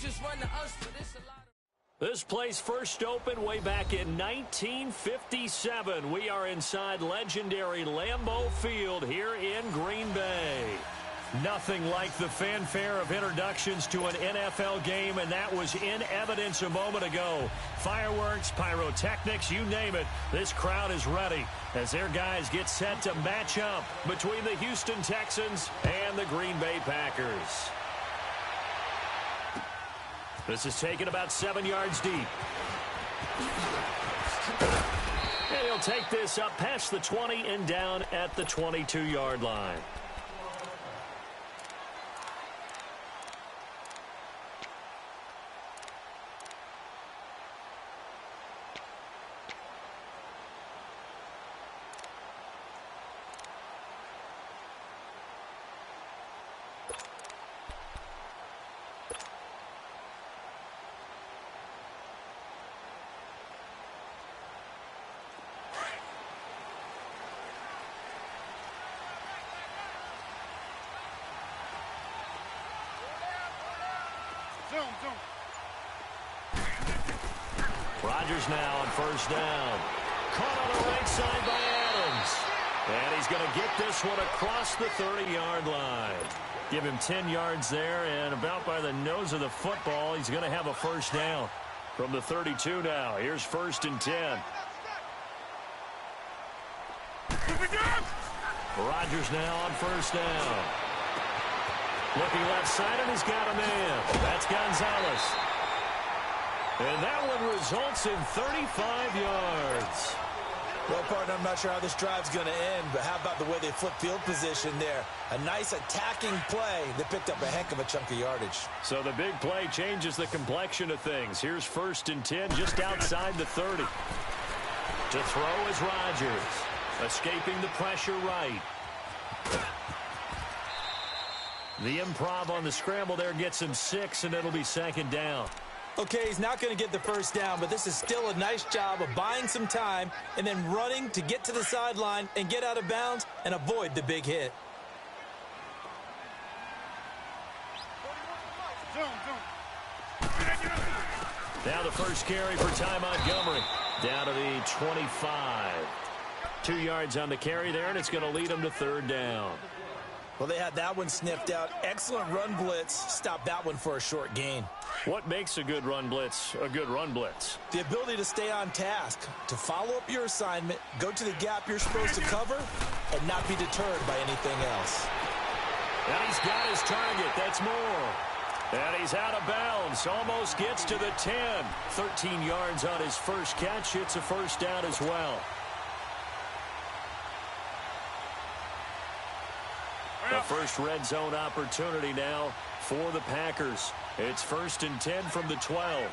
just run to us, but it's a lot of... This place first opened way back in 1957. We are inside legendary Lambeau Field here in Green Bay. Nothing like the fanfare of introductions to an NFL game, and that was in evidence a moment ago. Fireworks, pyrotechnics, you name it. This crowd is ready as their guys get set to match up between the Houston Texans and the Green Bay Packers. This is taken about 7 yards deep. And he'll take this up past the 20 and down at the 22-yard line. Rodgers now on first down. Caught on the right side by Adams. And he's going to get this one across the 30-yard line. Give him 10 yards there, and about by the nose of the football, he's going to have a first down. From the 32 now, here's first and 10. Rodgers now on first down. Looking left side, and he's got a man. That's Gonzalez. And that one results in 35 yards. Well, partner, I'm not sure how this drive's going to end, but how about the way they flip field position there? A nice attacking play that picked up a heck of a chunk of yardage. So the big play changes the complexion of things. Here's first and 10 just outside the 30. To throw is Rodgers. Escaping the pressure right. The improv on the scramble there gets him 6, and it'll be second down. Okay, he's not going to get the first down, but this is still a nice job of buying some time and then running to get to the sideline and get out of bounds and avoid the big hit. Now the first carry for Ty Montgomery. Down to the 25. 2 yards on the carry there, and it's going to lead him to third down. Well, they had that one sniffed out. Excellent run blitz. Stopped that one for a short gain. What makes a good run blitz a good run blitz? The ability to stay on task, to follow up your assignment, go to the gap you're supposed to cover, and not be deterred by anything else. And he's got his target. That's more. And he's out of bounds. Almost gets to the 10. 13 yards on his first catch. It's a first down as well. A first red zone opportunity now for the Packers. It's first and 10 from the 12.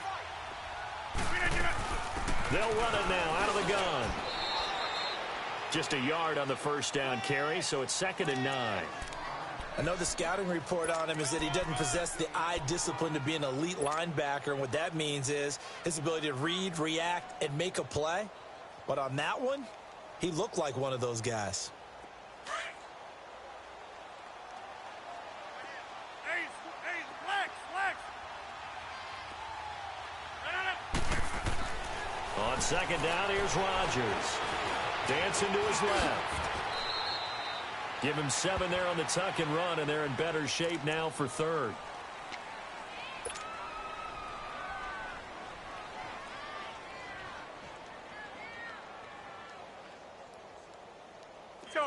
They'll run it now out of the gun. Just a yard on the first down carry, so it's second and 9. I know the scouting report on him is that he doesn't possess the eye discipline to be an elite linebacker, and what that means is his ability to read, react, and make a play. But on that one, he looked like one of those guys. On second down, here's Rodgers. Dancing to his left. Give him 7 there on the tuck and run, and they're in better shape now for third.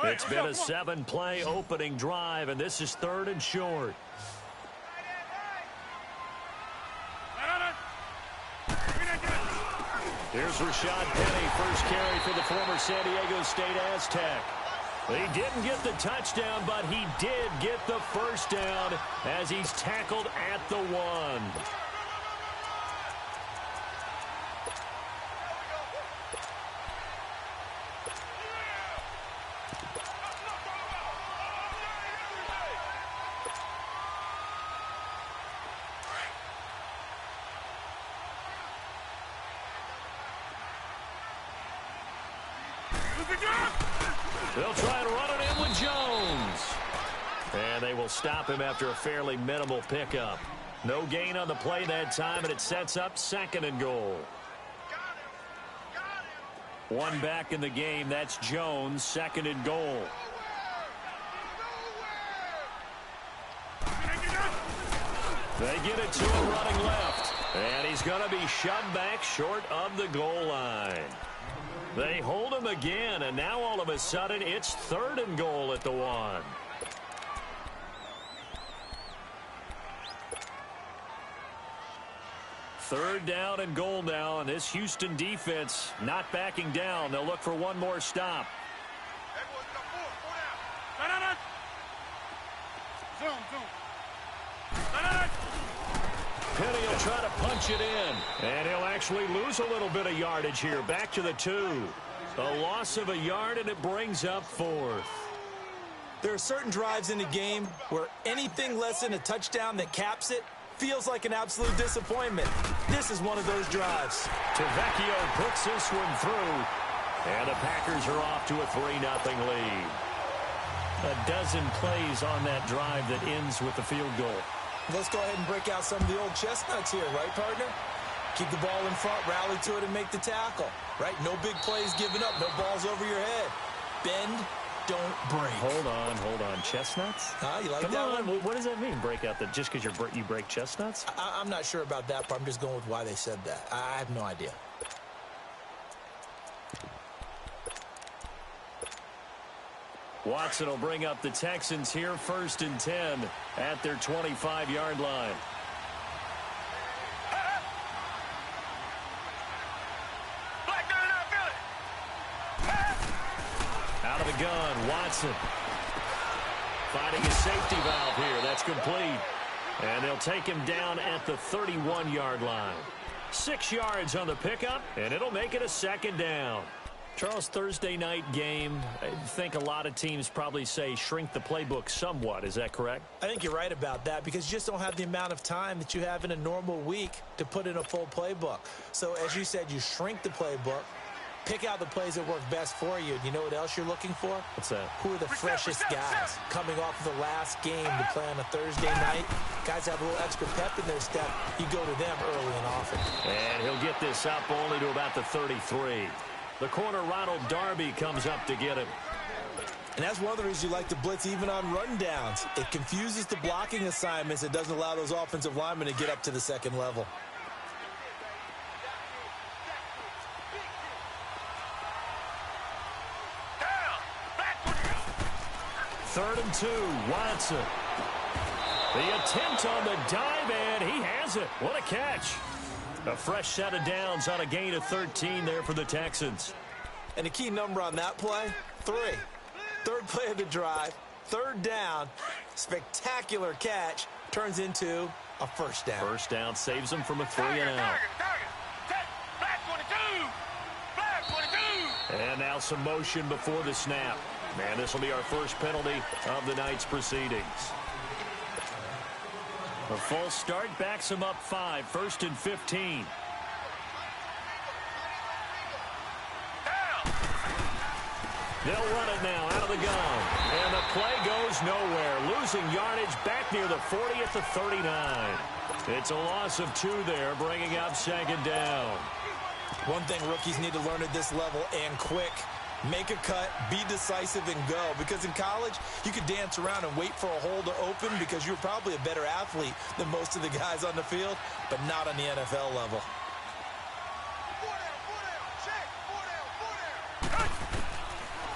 It's been a 7-play opening drive, and this is third and short. Here's Rashad Penny, first carry for the former San Diego State Aztec. He didn't get the touchdown, but he did get the first down as he's tackled at the 1. They'll try to run it in with Jones. And they will stop him after a fairly minimal pickup. No gain on the play that time, and it sets up 2nd and goal. One back in the game. That's Jones, 2nd and goal. They get it to him running left. And he's going to be shoved back short of the goal line. They hold him again, and now all of a sudden it's 3rd and goal at the 1. Third down and goal now, and this Houston defense not backing down. They'll look for one more stop. Penny will try to punch it in, and he'll actually lose a little bit of yardage here. Back to the 2. A loss of a yard, and it brings up 4th. There are certain drives in the game where anything less than a touchdown that caps it feels like an absolute disappointment. This is one of those drives. Tavecchio puts this one through, and the Packers are off to a 3-0 lead. A dozen plays on that drive that ends with the field goal. Let's go ahead and break out some of the old chestnuts here, right, partner? Keep the ball in front, rally to it, and make the tackle, right? No big plays given up, no balls over your head. Bend, don't break. Hold on. Chestnuts? You like Come that on. one? What does that mean, break out? Just because you break chestnuts? I'm not sure about that part. I'm just going with why they said that. I have no idea. Watson will bring up the Texans here, 1st and 10 at their 25-yard line. Out of the gun, Watson. Finding a safety valve here. That's complete. And they'll take him down at the 31-yard line. 6 yards on the pickup, and it'll make it a 2nd down. Charles, Thursday night game, I think a lot of teams probably say shrink the playbook somewhat. Is that correct? I think you're right about that because you just don't have the amount of time that you have in a normal week to put in a full playbook. So, as you said, you shrink the playbook, pick out the plays that work best for you. You know what else you're looking for? What's that? Who are the freshest guys coming off of the last game to play on a Thursday night? Guys have a little extra pep in their step. You go to them early and often. And he'll get this up only to about the 33. The corner, Ronald Darby, comes up to get him. And that's one of the reasons you like to blitz even on rundowns. It confuses the blocking assignments. It doesn't allow those offensive linemen to get up to the 2nd level. Third and 2, Watson. The attempt on the dive, and he has it. What a catch. A fresh set of downs on a gain of 13 there for the Texans. And the key number on that play, 3. Third play of the drive, 3rd down, spectacular catch, turns into a 1st down. 1st down saves them from a 3-and-out. And now some motion before the snap. Man, this will be our first penalty of the night's proceedings. A false start backs him up 5, 1st and 15. They'll run it now out of the gun. And the play goes nowhere. Losing yardage back near the 40 at the 39. It's a loss of 2 there, bringing up 2nd down. One thing rookies need to learn at this level, and quick. Make a cut, be decisive, and go. Because in college, you could dance around and wait for a hole to open because you're probably a better athlete than most of the guys on the field, but not on the NFL level.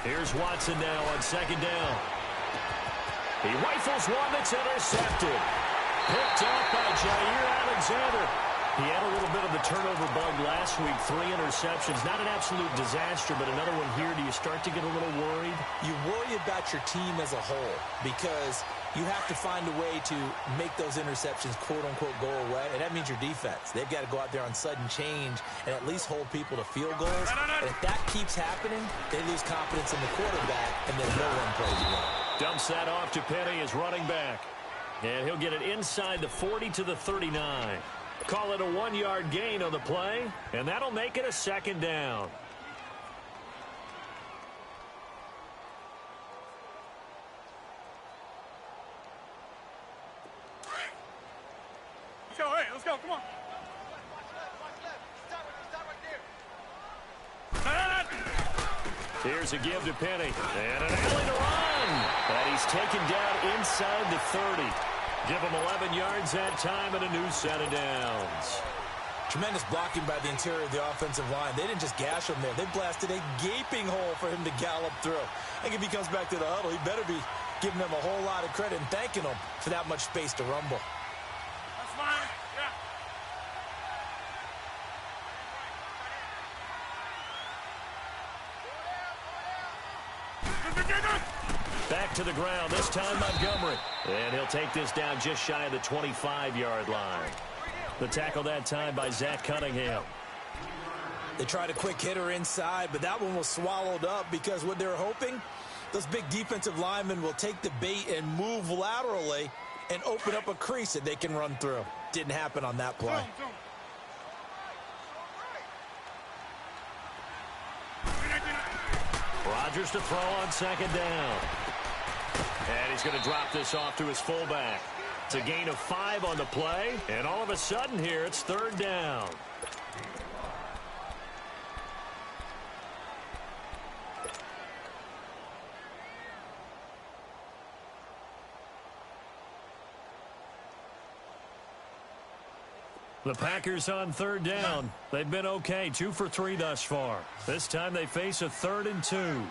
Here's Watson now on 2nd down. He rifles one that's intercepted. Picked off by Jair Alexander. He had a little bit of the turnover bug last week, 3 interceptions. Not an absolute disaster, but another one here. Do you start to get a little worried? You worry about your team as a whole because you have to find a way to make those interceptions, quote-unquote, go away, and that means your defense. They've got to go out there on sudden change and at least hold people to field goals. And if that keeps happening, they lose confidence in the quarterback, and then no one plays well. Dumps that off to Penny as running back. And he'll get it inside the 40 to the 39. Call it a 1-yard gain on the play, and that'll make it a 2nd down. go, hey, let's go, come on. Here's a give to Penny. And an alley to run. And he's taken down inside the 30. Give him 11 yards that time and a new set of downs. Tremendous blocking by the interior of the offensive line. They didn't just gash him there. They blasted a gaping hole for him to gallop through. I think if he comes back to the huddle, he better be giving them a whole lot of credit and thanking them for that much space to rumble. That's fine, yeah. Back to the ground, this time Montgomery. And he'll take this down just shy of the 25-yard line. The tackle that time by Zach Cunningham. They tried a quick hitter inside, but that one was swallowed up because what they're hoping, those big defensive linemen will take the bait and move laterally and open up a crease that they can run through. Didn't happen on that play. Rodgers to throw on second down. And he's going to drop this off to his fullback. It's a gain of 5 on the play, and all of a sudden here it's third down. The Packers on third down. They've been okay, 2 for 3 thus far. This time they face a 3rd and 2.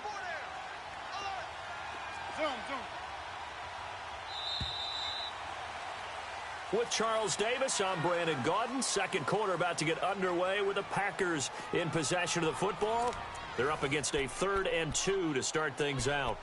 With Charles Davis, I'm Brandon Gaudin. Second quarter about to get underway with the Packers in possession of the football. They're up against a 3rd and 2 to start things out.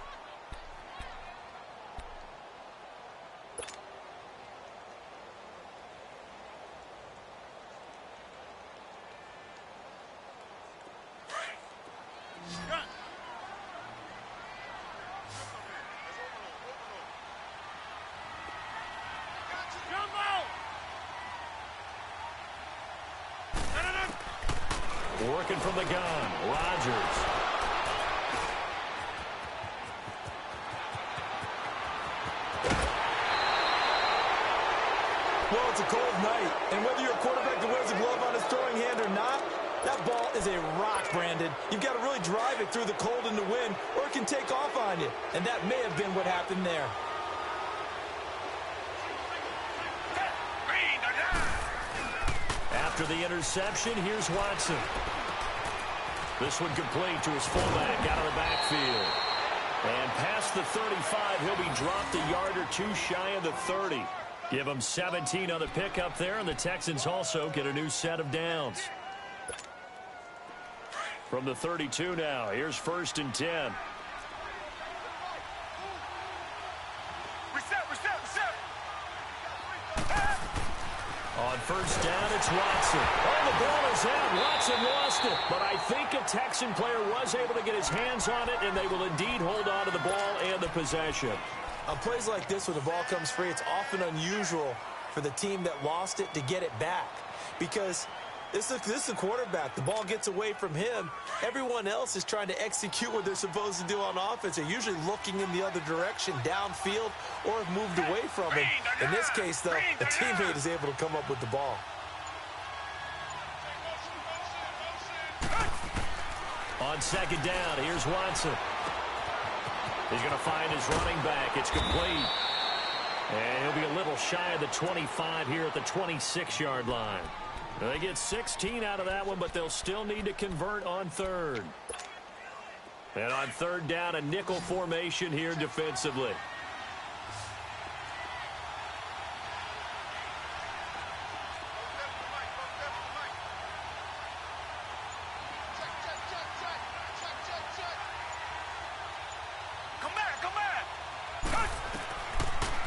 Working from the gun, Rodgers. Well, it's a cold night, and whether you're a quarterback that wears a glove on his throwing hand or not, that ball is a rock, Brandon. You've got to really drive it through the cold and the wind, or it can take off on you, and that may have been what happened there. After the interception, here's Watson. This one complete to his fullback out of the backfield. And past the 35, he'll be dropped a yard or 2 shy of the 30. Give him 17 on the pickup there, and the Texans also get a new set of downs. From the 32 now, here's 1st and 10. On first down, it's Watson. Oh, the ball is out. Watson lost it. But I think a Texan player was able to get his hands on it, and they will indeed hold on to the ball and the possession. On plays like this, when the ball comes free, it's often unusual for the team that lost it to get it back. Because this is a quarterback. The ball gets away from him. Everyone else is trying to execute what they're supposed to do on offense. They're usually looking in the other direction, downfield, or have moved away from him. In this case, though, the teammate is able to come up with the ball. On second down, here's Watson. He's going to find his running back. It's complete. And he'll be a little shy of the 25 here at the 26-yard line. They get 16 out of that one, but they'll still need to convert on third. And on third down, a nickel formation here defensively.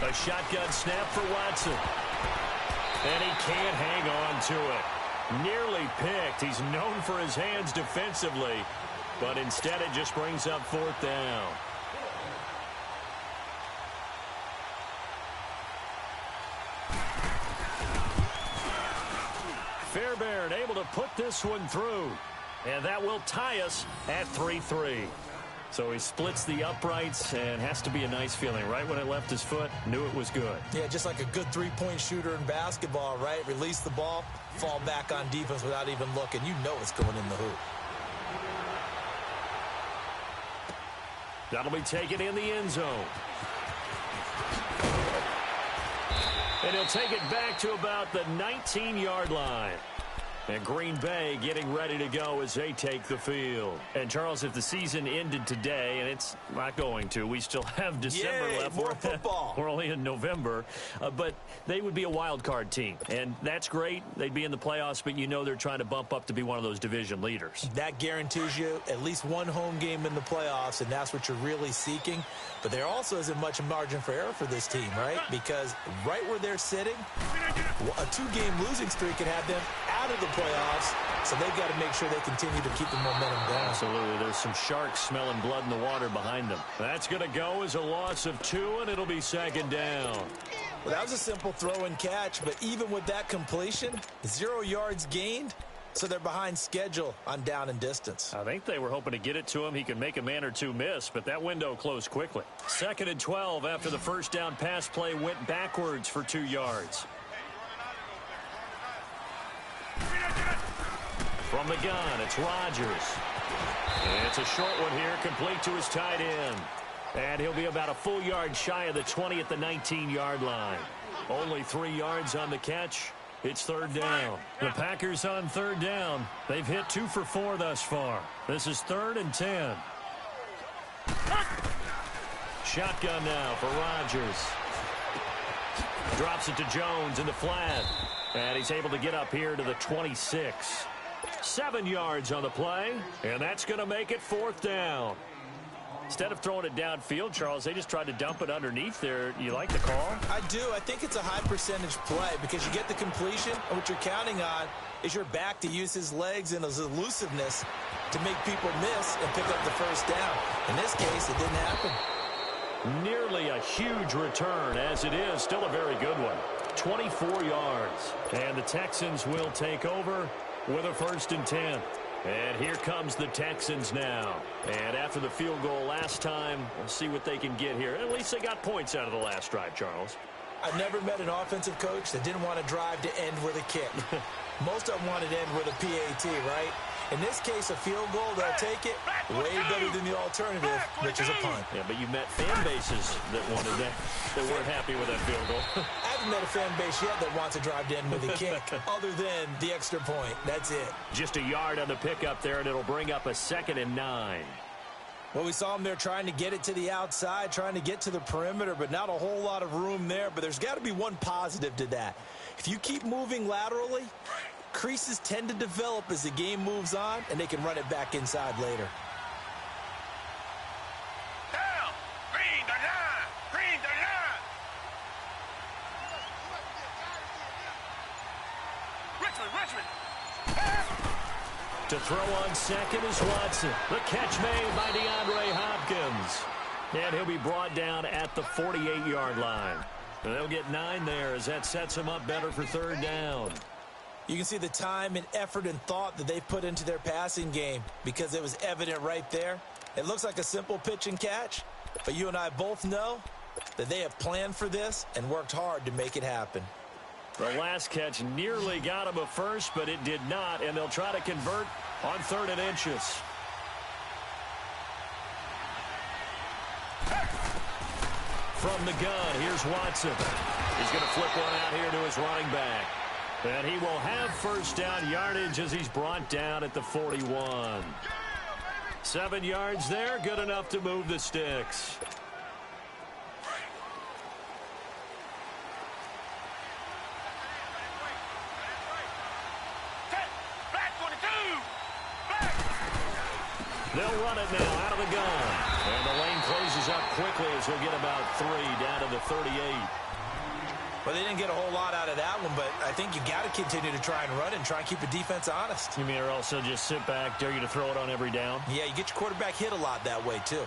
A shotgun snap for Watson. And he can't hang on to it. Nearly picked. He's known for his hands defensively, but instead it just brings up 4th down. Fairbairn able to put this one through. And that will tie us at 3-3. So he splits the uprights and has to be a nice feeling. Right when it left his foot, knew it was good. Yeah, just like a good three-point shooter in basketball, right? Release the ball, fall back on defense without even looking. You know it's going in the hoop. That'll be taken in the end zone. And he'll take it back to about the 19-yard line. And Green Bay getting ready to go as they take the field. And, Charles, if the season ended today, and it's not going to, we still have December left. More football. We're only in November. But they would be a wild card team. And that's great. They'd be in the playoffs, but you know they're trying to bump up to be one of those division leaders. That guarantees you at least one home game in the playoffs, and that's what you're really seeking. But there also isn't much margin for error for this team, right? Because right where they're sitting, a two-game losing streak can have them out of the playoffs, so they've got to make sure they continue to keep the momentum down. Absolutely. There's some sharks smelling blood in the water behind them. That's going to go as a loss of 2, and it'll be second down. Well, that was a simple throw and catch, but even with that completion, 0 yards gained, so they're behind schedule on down and distance. I think they were hoping to get it to him. He could make a man or two miss, but that window closed quickly. 2nd and 12 after the first down pass play went backwards for 2 yards. From the gun, it's Rodgers. And it's a short one here, complete to his tight end. And he'll be about a full yard shy of the 20 at the 19-yard line. Only 3 yards on the catch. It's 3rd down. The Packers on 3rd down. They've hit 2 for 4 thus far. This is 3rd and 10. Shotgun now for Rodgers. Drops it to Jones in the flat. And he's able to get up here to the 26. 7 yards on the play. And that's going to make it 4th down. Instead of throwing it downfield, Charles, they just tried to dump it underneath there. You like the call? I do. I think it's a high percentage play because you get the completion, and what you're counting on is your back to use his legs and his elusiveness to make people miss and pick up the first down. In this case, it didn't happen. Nearly a huge return, as it is. Still a very good one. 24 yards. And the Texans will take over with a 1st and 10. And here comes the Texans now. And after the field goal last time, we'll see what they can get here. At least they got points out of the last drive, Charles. I've never met an offensive coach that didn't want to drive to end with a kick. Most of them wanted to end with a PAT, right? In this case, a field goal, they'll take it. Way better than the alternative, which is a punt. Yeah, but you met fan bases that wanted that weren't happy with that field goal. I haven't met a fan base yet that wants to drive to end with a kick, other than the extra point. That's it. Just a yard on the pickup there, and it'll bring up a 2nd and 9. Well, we saw them there trying to get it to the outside, trying to get to the perimeter, but not a whole lot of room there. But there's got to be one positive to that. If you keep moving laterally, creases tend to develop as the game moves on, and they can run it back inside later. Down! Green the line! Green the line! Richmond! To throw on second is Watson. The catch made by DeAndre Hopkins. And he'll be brought down at the 48-yard line. And they'll get 9 there as that sets him up better for 3rd down. You can see the time and effort and thought that they've put into their passing game because it was evident right there. It looks like a simple pitch and catch, but you and I both know that they have planned for this and worked hard to make it happen. The last catch nearly got him a first, but it did not, and they'll try to convert on 3rd and inches. From the gun, here's Watson. He's going to flip one out here to his running back. And he will have 1st down yardage as he's brought down at the 41. 7 yards there, good enough to move the sticks. They'll run it now out of the gun. And the lane closes up quickly as he'll get about 3 down to the 38. Well, they didn't get a whole lot out of that one, but I think you got to continue to try and run and try and keep the defense honest. You mean or also just sit back, dare you to throw it on every down? Yeah, you get your quarterback hit a lot that way, too.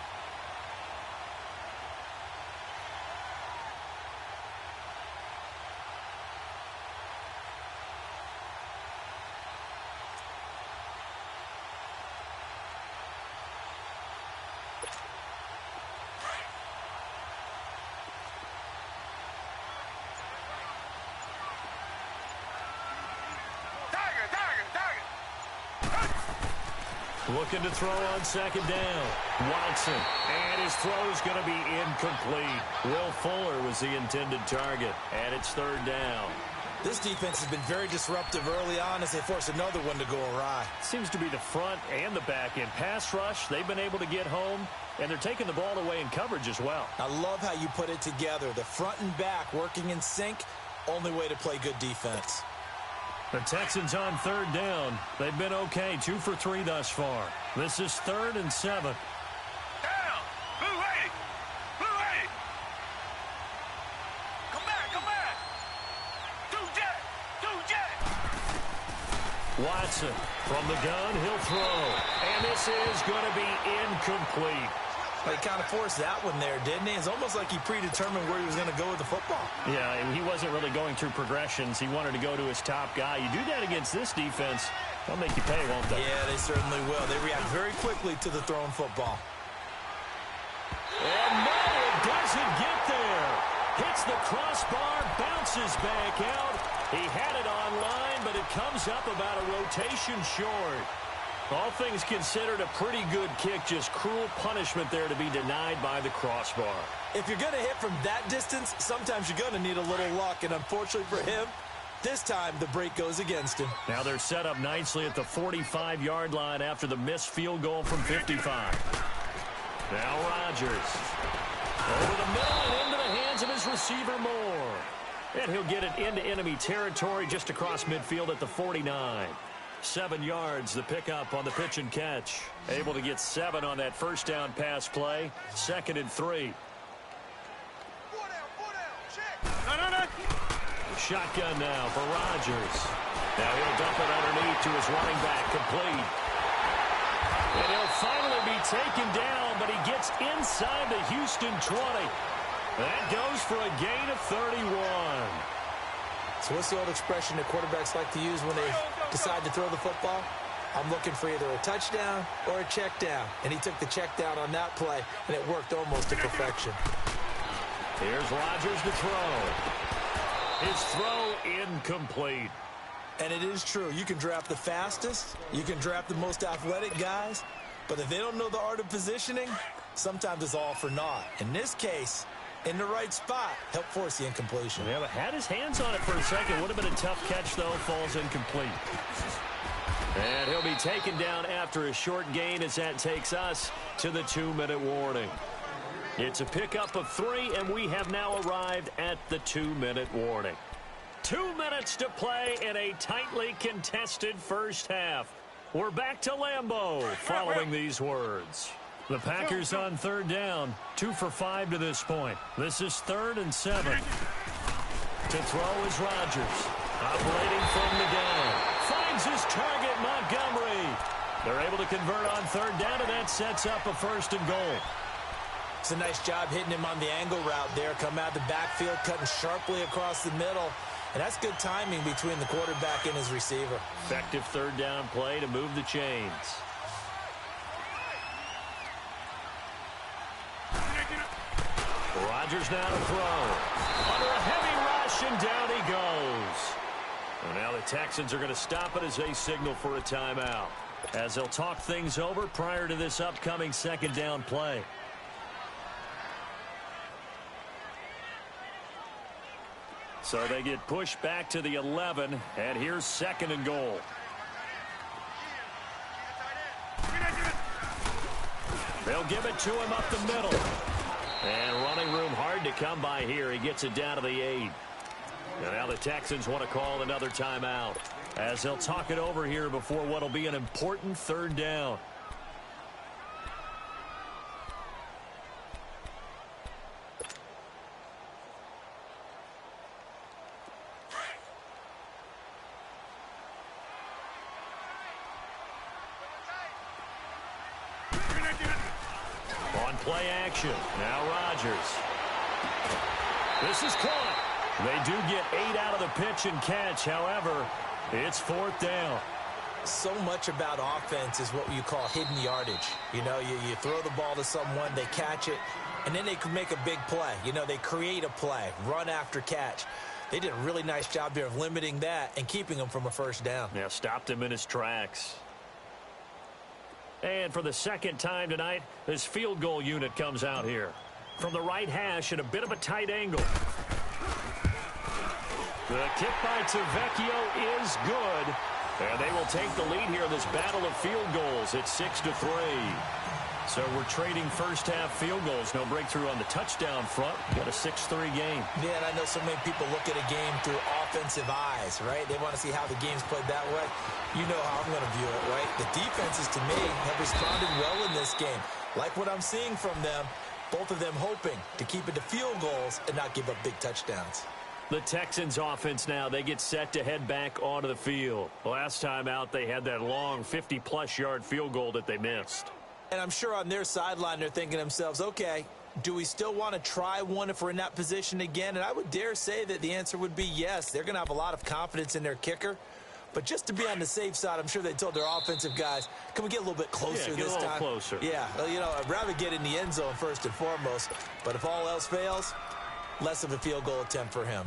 Looking to throw on second down. Watson. And his throw is going to be incomplete. Will Fuller was the intended target. And it's third down. This defense has been very disruptive early on as they force another one to go awry. Seems to be the front and the back end. Pass rush, they've been able to get home, and they're taking the ball away in coverage as well. I love how you put it together. The front and back working in sync, only way to play good defense. The Texans on third down. They've been okay, 2 for 3 thus far. This is 3rd and 7. Down! Blue 80! Blue 80! Come back, come back! Two jet! Watson from the gun, he'll throw. And this is going to be incomplete. He kind of forced that one there, didn't he? It's almost like he predetermined where he was going to go with the football. Yeah, he wasn't really going through progressions. He wanted to go to his top guy. You do that against this defense, they'll make you pay, won't they? Yeah, they certainly will. They react very quickly to the thrown football. And no, it doesn't get there. Hits the crossbar, bounces back out. He had it online, but it comes up about a rotation short. All things considered, a pretty good kick, just cruel punishment there to be denied by the crossbar. If you're going to hit from that distance, sometimes you're going to need a little luck, and unfortunately for him, this time the break goes against him. Now they're set up nicely at the 45-yard line after the missed field goal from 55. Now Rodgers. Over the middle and into the hands of his receiver Moore. And he'll get it into enemy territory just across midfield at the 49. 7 yards, the pickup on the pitch and catch. Able to get 7 on that first down pass play. 2nd and 3. Shotgun now for Rodgers. Now he'll dump it underneath to his running back, complete. And he'll finally be taken down, but he gets inside the Houston 20. That goes for a gain of 31. So what's the old expression that quarterbacks like to use when they decide to throw the football? I'm looking for either a touchdown or a check down. And he took the check down on that play, and it worked almost to perfection. Here's Rodgers to throw. His throw incomplete. And it is true. You can draft the fastest. You can draft the most athletic guys. But if they don't know the art of positioning, sometimes it's all for naught. In this case, in the right spot, help force the incompletion. Yeah, but had his hands on it for a second. Would have been a tough catch, though. Falls incomplete. And he'll be taken down after a short gain as that takes us to the 2-minute warning. It's a pickup of 3, and we have now arrived at the 2-minute warning. 2 minutes to play in a tightly contested first half. We're back to Lambeau following these words. The Packers on third down, 2 for 5 to this point. This is 3rd and 7. To throw is Rodgers. Operating from the gun. Finds his target, Montgomery. They're able to convert on third down, and that sets up a 1st and goal. It's a nice job hitting him on the angle route there. Come out the backfield, cutting sharply across the middle. And that's good timing between the quarterback and his receiver. Effective third down play to move the chains. Rodgers now to throw. Under a heavy rush, and down he goes. And now the Texans are going to stop it as they signal for a timeout, as they'll talk things over prior to this upcoming 2nd down play. So they get pushed back to the 11, and here's 2nd and goal. They'll give it to him up the middle. And running room hard to come by here. He gets it down to the 8. And now the Texans want to call another timeout, as they'll talk it over here before what will be an important 3rd down. Play action. Now Rodgers. This is caught. They do get 8 out of the pitch and catch. However, it's 4th down. So much about offense is what you call hidden yardage. You know, you throw the ball to someone, they catch it, and then they can make a big play. You know, they create a play, run after catch. They did a really nice job there of limiting that and keeping him from a 1st down. Yeah, stopped him in his tracks. And for the second time tonight, this field goal unit comes out here. From the right hash at a bit of a tight angle. The kick by Tavecchio is good. And they will take the lead here in this battle of field goals at 6-3. So we're trading first-half field goals. No breakthrough on the touchdown front. Got a 6-3 game. Yeah, and I know so many people look at a game through offensive eyes, right? They want to see how the game's played that way. You know how I'm going to view it, right? The defenses, to me, have responded well in this game. Like what I'm seeing from them, both of them hoping to keep it to field goals and not give up big touchdowns. The Texans offense now, they get set to head back onto the field. Last time out, they had that long 50-plus yard field goal that they missed. And I'm sure on their sideline, they're thinking to themselves, okay, do we still want to try one if we're in that position again? And I would dare say that the answer would be yes. They're going to have a lot of confidence in their kicker. But just to be on the safe side, I'm sure they told their offensive guys, can we get a little bit closer this time? Closer. Yeah, well, you know, I'd rather get in the end zone first and foremost. But if all else fails, less of a field goal attempt for him.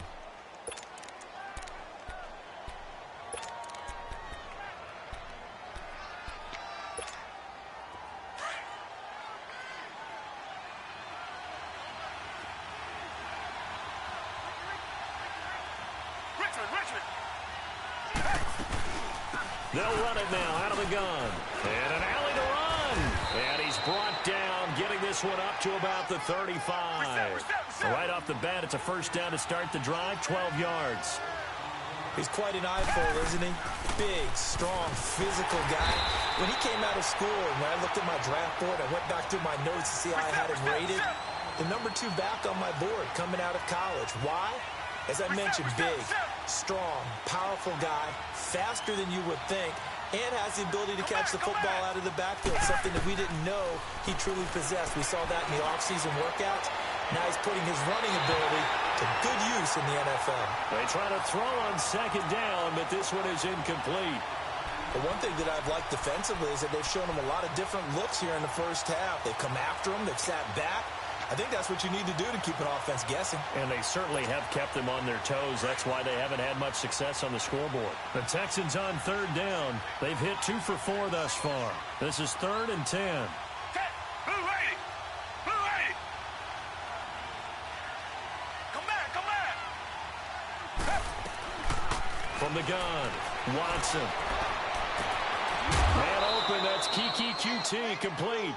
They'll run it now out of the gun. And an alley to run. And he's brought down, getting this one up to about the 35. Right off the bat, it's a first down to start the drive, 12 yards. He's quite an eyeful, isn't he? Big, strong, physical guy. When he came out of school, and when I looked at my draft board, I went back through my notes to see how I had him rated. The number 2 back on my board coming out of college. Why? As I mentioned, big, strong, powerful guy, faster than you would think, and has the ability to catch the football out of the backfield, something that we didn't know he truly possessed. We saw that in the offseason workouts. Now he's putting his running ability to good use in the NFL. They try to throw on second down, but this one is incomplete. But one thing that I've liked defensively is that they've shown him a lot of different looks here in the first half. They've come after him. They've sat back. I think that's what you need to do to keep an offense guessing. And they certainly have kept them on their toes. That's why they haven't had much success on the scoreboard. The Texans on third down. They've hit 2 for 4 thus far. This is 3rd and 10. Blue lady! Blue lady! Come back! From the gun, Watson. Man open, that's Kiki QT, complete.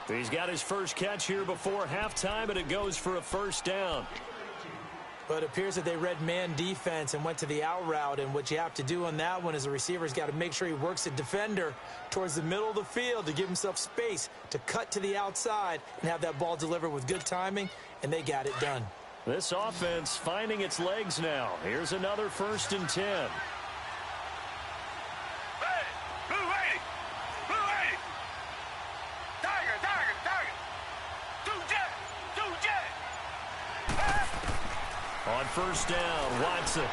He's got his first catch here before halftime, and it goes for a first down. But it appears that they read man defense and went to the out route, and what you have to do on that one is the receiver's got to make sure he works a defender towards the middle of the field to give himself space to cut to the outside and have that ball delivered with good timing, and they got it done. This offense finding its legs now. Here's another 1st and 10. On first down, Watson.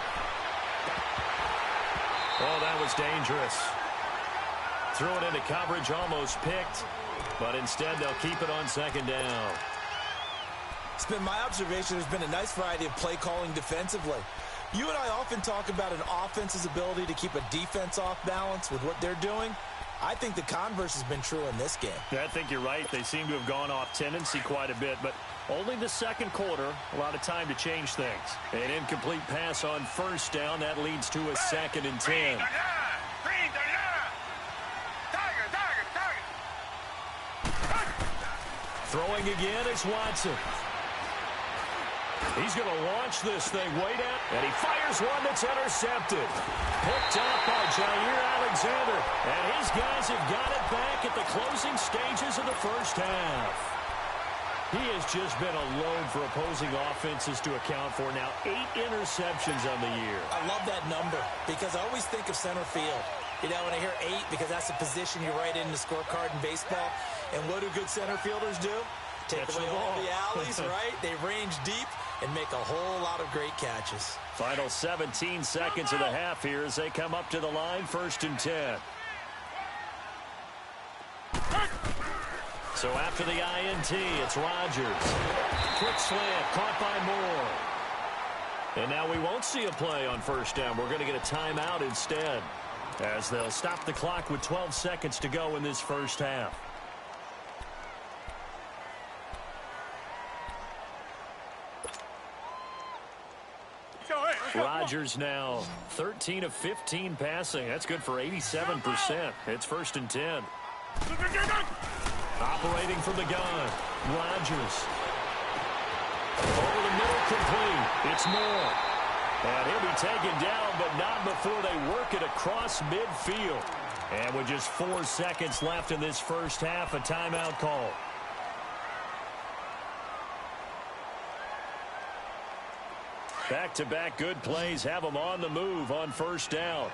Oh, that was dangerous. Threw it into coverage, almost picked, but instead they'll keep it on second down. It's been my observation there's been a nice variety of play calling defensively. You and I often talk about an offense's ability to keep a defense off balance with what they're doing. I think the converse has been true in this game. I think you're right. They seem to have gone off tendency quite a bit, but only the second quarter, a lot of time to change things. An incomplete pass on first down. That leads to a 2nd and 10. Throwing again is Watson. He's going to launch this thing way down, and he fires one that's intercepted. Picked up by Jair Alexander, and his guys have got it back at the closing stages of the first half. He has just been a load for opposing offenses to account for. Now 8 interceptions on the year. I love that number because I always think of center field. You know, when I hear 8, because that's the position you write in the scorecard in baseball. And what do good center fielders do? Take away all the alleys, right? They range deep and make a whole lot of great catches. Final 17 seconds of the half here as they come up to the line, 1st and 10. So after the INT, it's Rodgers. Quick slant, caught by Moore. And now we won't see a play on first down. We're going to get a timeout instead. as they'll stop the clock with 12 seconds to go in this first half. Rodgers now 13 of 15 passing. That's good for 87%. It's 1st and 10. Operating from the gun. Rodgers. Over the middle, complete. It's Moore. And he'll be taken down, but not before they work it across midfield. And with just 4 seconds left in this first half, a timeout call. Back-to-back good plays have them on the move on first down.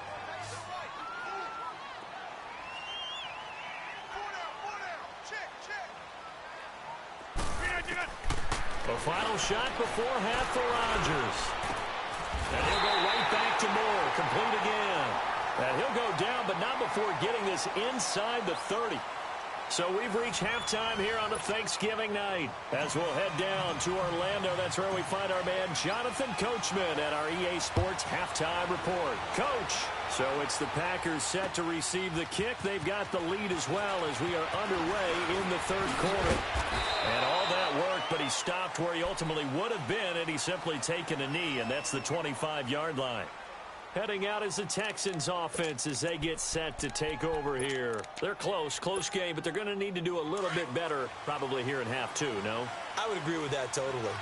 The final shot before half for Rodgers. And he'll go right back to Moore. Complete again. And he'll go down, but not before getting this inside the 30. So we've reached halftime here on a Thanksgiving night. As we'll head down to Orlando, that's where we find our man Jonathan Coachman at our EA Sports Halftime Report. Coach, so it's the Packers set to receive the kick. They've got the lead as well as we are underway in the third quarter. And all that work, but he stopped where he ultimately would have been, and he's simply taken a knee, and that's the 25-yard line. Heading out is the Texans offense as they get set to take over here. They're close game, but they're going to need to do a little bit better probably here in half two, no? I would agree with that totally.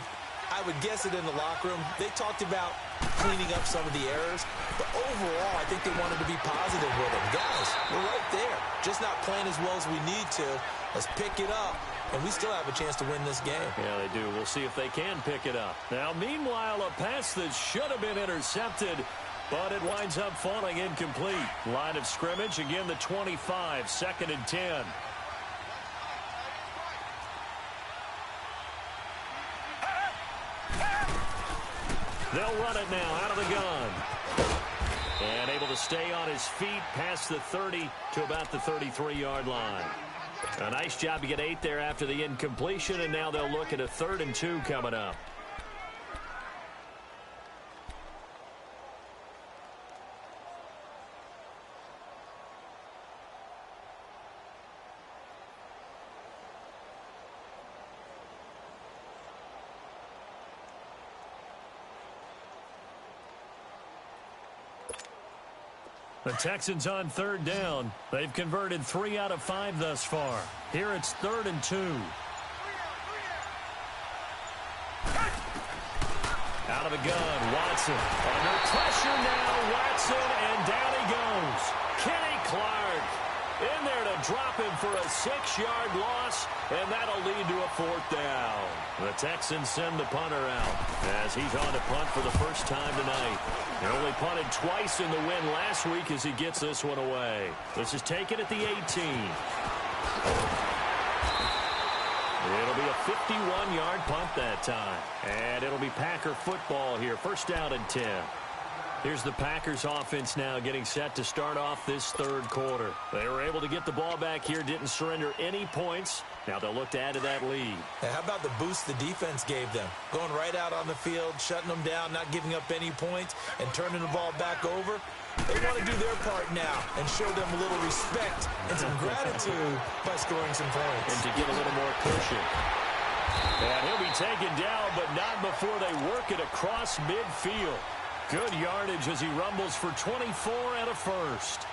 I would guess it in the locker room. They talked about cleaning up some of the errors, but overall I think they wanted to be positive with them. Guys, we're right there. Just not playing as well as we need to. Let's pick it up, and we still have a chance to win this game. Yeah, they do. We'll see if they can pick it up. Now, meanwhile, a pass that should have been intercepted, but it winds up falling incomplete. Line of scrimmage, again the 25, 2nd and 10. They'll run it now out of the gun. And able to stay on his feet past the 30 to about the 33-yard line. A nice job to get 8 there after the incompletion, and now they'll look at a 3rd and 2 coming up. The Texans on 3rd down. They've converted 3 out of 5 thus far. Here it's 3rd and 2. Out of the gun, Watson. Under pressure now, Watson, and down he goes. Kenny Clark in there to drop him for a 6-yard loss, and that'll lead to a 4th down. The Texans send the punter out as he's on to punt for the first time tonight. He only punted twice in the win last week as he gets this one away. This is taken at the 18. It'll be a 51-yard punt that time. And it'll be Packer football here. 1st down and 10. Here's the Packers offense now getting set to start off this 3rd quarter. They were able to get the ball back here, didn't surrender any points. Now they'll look to add to that lead. Hey, how about the boost the defense gave them? Going right out on the field, shutting them down, not giving up any points, and turning the ball back over. They want to do their part now and show them a little respect and some gratitude by scoring some points. And to get a little more cushion. And he'll be taken down, but not before they work it across midfield. Good yardage as he rumbles for 24 and a 1st.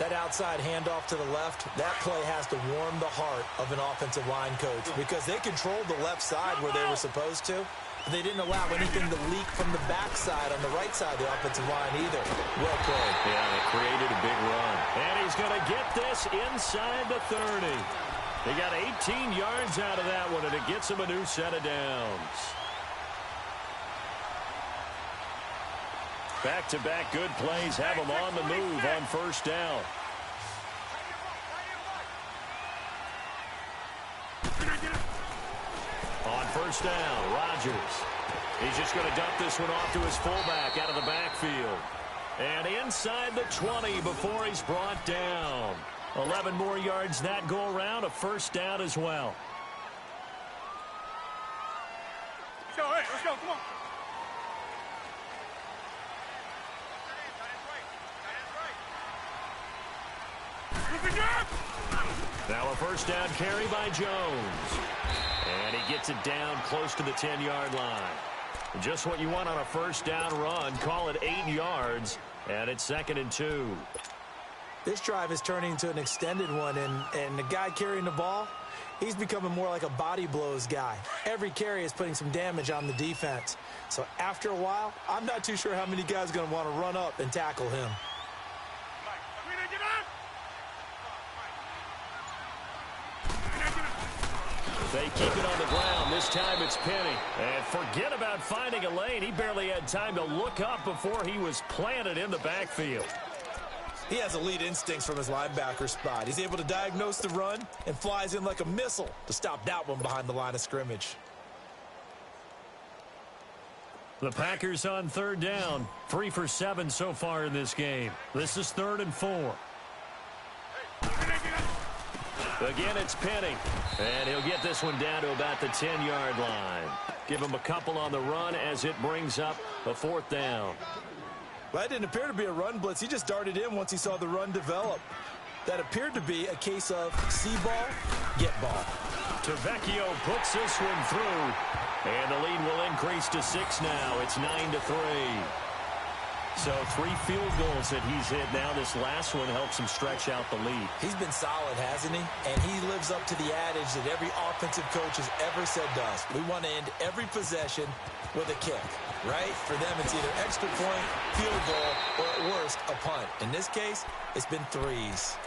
That outside handoff to the left, that play has to warm the heart of an offensive line coach because they controlled the left side where they were supposed to. But they didn't allow anything to leak from the backside on the right side of the offensive line either. Well played. Yeah, they created a big run. And he's going to get this inside the 30. He got 18 yards out of that one, and it gets him a new set of downs. Back-to-back good plays have them on the move on 1st down. On 1st down, Rodgers. He's just going to dump this one off to his fullback out of the backfield. And inside the 20 before he's brought down. 11 more yards that go around, a 1st down as well. Let's go, come on. Now a first down carry by Jones. And he gets it down close to the 10-yard line. Just what you want on a first down run. Call it 8 yards, and it's 2nd and 2. This drive is turning into an extended one, and the guy carrying the ball, he's becoming more like a body blows guy. Every carry is putting some damage on the defense. So after a while, I'm not too sure how many guys are going to want to run up and tackle him. They keep it on the ground. This time it's Penny. And forget about finding a lane. He barely had time to look up before he was planted in the backfield. He has elite instincts from his linebacker spot. He's able to diagnose the run and flies in like a missile to stop that one behind the line of scrimmage. The Packers on 3rd down. 3 for 7 so far in this game. This is 3rd and 4. Again, it's Penny. And he'll get this one down to about the 10-yard line. Give him a couple on the run as it brings up a 4th down. Well, that didn't appear to be a run blitz. He just darted in once he saw the run develop. That appeared to be a case of see ball, get ball. Tavecchio puts this one through. And the lead will increase to 6 now. It's 9-3. So 3 field goals that he's hit now. This last one helps him stretch out the lead. He's been solid, hasn't he? And he lives up to the adage that every offensive coach has ever said to us. We want to end every possession with a kick, right? For them, it's either extra point, field goal, or at worst, a punt. In this case, it's been 3s.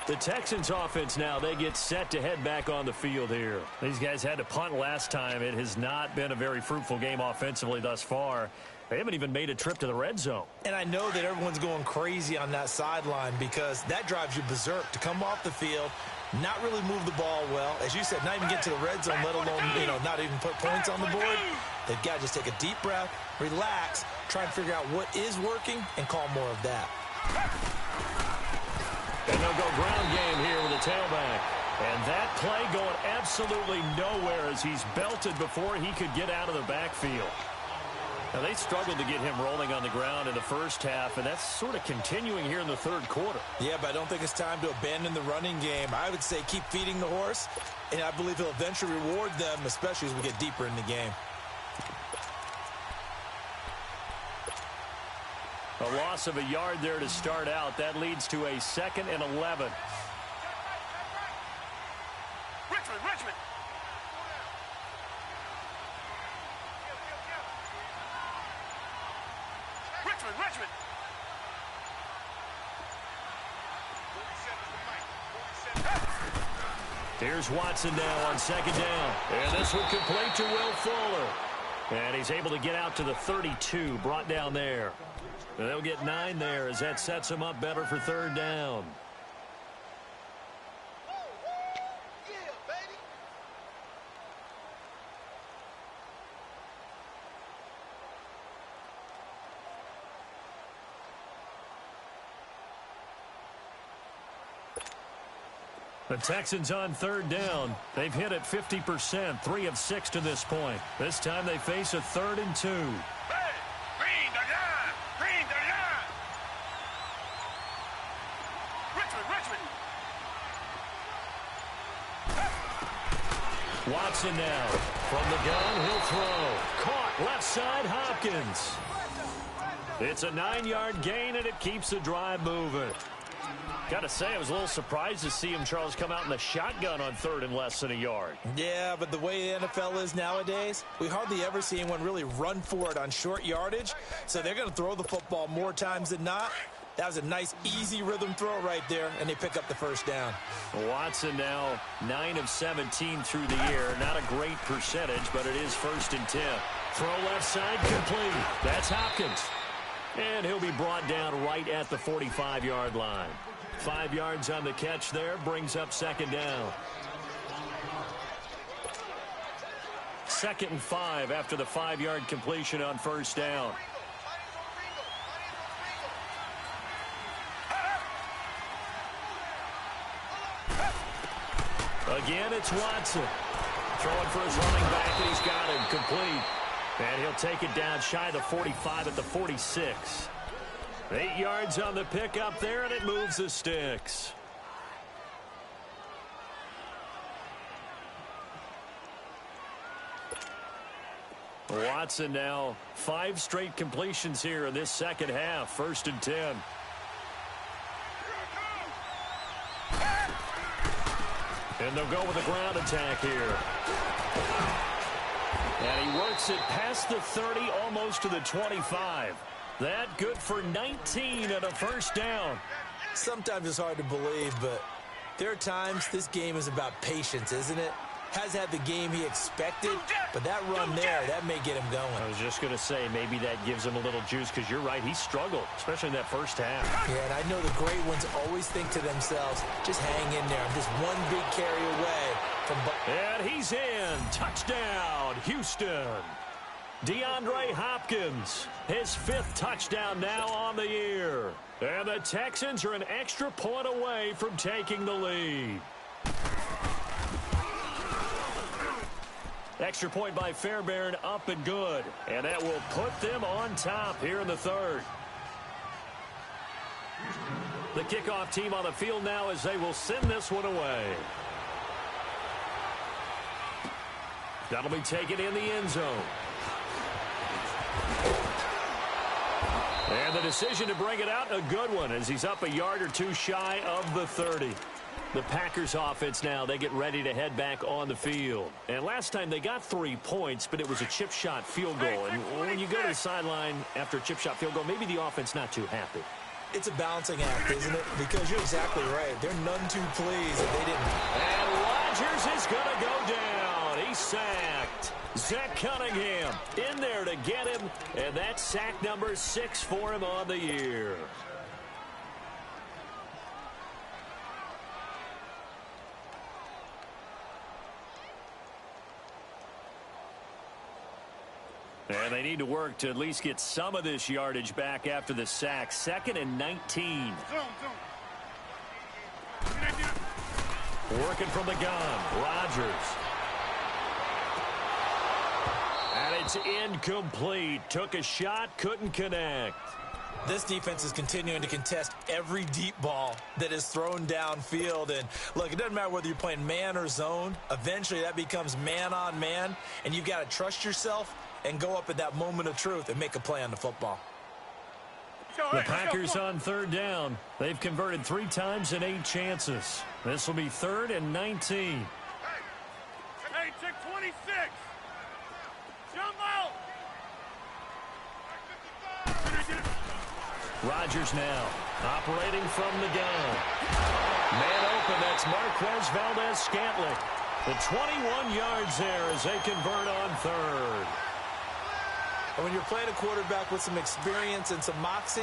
The Texans offense now, they get set to head back on the field here. These guys had to punt last time. It has not been a very fruitful game offensively thus far. They haven't even made a trip to the red zone. And I know that everyone's going crazy on that sideline because that drives you berserk to come off the field, not really move the ball well. As you said, not even get to the red zone, let alone, not even put points on the board. They've got to just take a deep breath, relax, try and figure out what is working, and call more of that. And they'll go ground game here with a tailback. And that play going absolutely nowhere as he's belted before he could get out of the backfield. Now, they struggled to get him rolling on the ground in the first half, and that's sort of continuing here in the 3rd quarter. Yeah, but I don't think it's time to abandon the running game. I would say keep feeding the horse, and I believe he'll eventually reward them, especially as we get deeper in the game. A loss of a yard there to start out. That leads to a 2nd and 11. Richmond. Richmond. Here's Watson now on 2nd down. And this one complete to Will Fuller. And he's able to get out to the 32, brought down there. And they'll get 9 there as that sets him up better for 3rd down. The Texans on 3rd down. They've hit it 50%, 3 of 6 to this point. This time they face a 3rd and 2. Hey, green the line. Richmond. Watson now. From the gun, he'll throw. Caught left side, Hopkins. It's a 9-yard gain, and it keeps the drive moving. Got to say, I was a little surprised to see him, Charles, come out in the shotgun on 3rd and less than a yard. Yeah, but the way the NFL is nowadays, we hardly ever see anyone really run for it on short yardage. So they're going to throw the football more times than not. That was a nice, easy rhythm throw right there, and they pick up the first down. Watson now 9 of 17 through the air. Not a great percentage, but it is 1st and 10. Throw left side complete. That's Hopkins. And he'll be brought down right at the 45-yard line. 5 yards on the catch there, brings up 2nd down. 2nd and 5 after the 5-yard completion on 1st down. Again, it's Watson. Throwing for his running back, and he's got him complete. And he'll take it down shy of the 45 at the 46. 8 yards on the pickup there, and it moves the sticks. Watson now 5 straight completions here in this second half. 1st and 10. And they'll go with a ground attack here. And he works it past the 30, almost to the 25. That good for 19 and a 1st down. Sometimes it's hard to believe, but there are times this game is about patience, isn't it? Has had the game he expected, but that run there, that may get him going. I was just going to say, maybe that gives him a little juice, because you're right, he struggled, especially in that first half. Yeah, and I know the great ones always think to themselves, just hang in there. I'm just one big carry away from... And he's in. Touchdown, Houston. DeAndre Hopkins, his 5th touchdown now on the year. And the Texans are an extra point away from taking the lead. Extra point by Fairbairn, up and good. And that will put them on top here in the 3rd. The kickoff team on the field now as they will send this one away. That'll be taken in the end zone. And the decision to bring it out, a good one, as he's up a yard or 2 shy of the 30. The Packers offense now, they get ready to head back on the field. And last time they got 3 points, but it was a chip shot field goal. And when you go to the sideline after a chip shot field goal, maybe the offense not too happy. It's a balancing act, isn't it? Because you're exactly right. They're none too pleased that they didn't. And Rodgers is going to go down. He's sacked. Zach Cunningham in there to get him. And that's sack number 6 for him on the year. And they need to work to at least get some of this yardage back after the sack. 2nd and 19. Working from the gun. Rodgers. And it's incomplete. Took a shot, couldn't connect. This defense is continuing to contest every deep ball that is thrown downfield. And, look, it doesn't matter whether you're playing man or zone. Eventually, that becomes man-on-man, and you've got to trust yourself and go up at that moment of truth and make a play on the football. The Packers on 3rd down. They've converted 3 times in 8 chances. This will be 3rd and 19. Hey, check 26. Jump out. Rodgers now operating from the gun. Man open, that's Marquez Valdez-Scantling. The 21 yards there as they convert on 3rd. And when you're playing a quarterback with some experience and some moxie,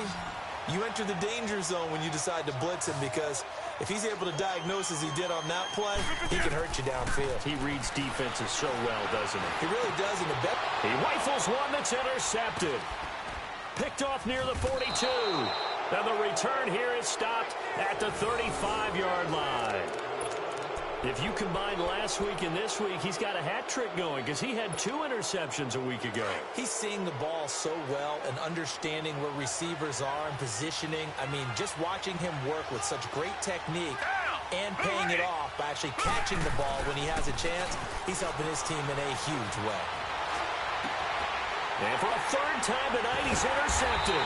you enter the danger zone when you decide to blitz him, because if he's able to diagnose as he did on that play, he can hurt you downfield. He reads defenses so well, doesn't he? He really does in the bet. He rifles one that's intercepted. Picked off near the 42. And the return here is stopped at the 35-yard line. If you combine last week and this week, he's got a hat trick going, because he had 2 interceptions a week ago. He's seeing the ball so well and understanding where receivers are and positioning. I mean, just watching him work with such great technique and paying it off by actually catching the ball when he has a chance, he's helping his team in a huge way. And for a 3rd time tonight, he's intercepted.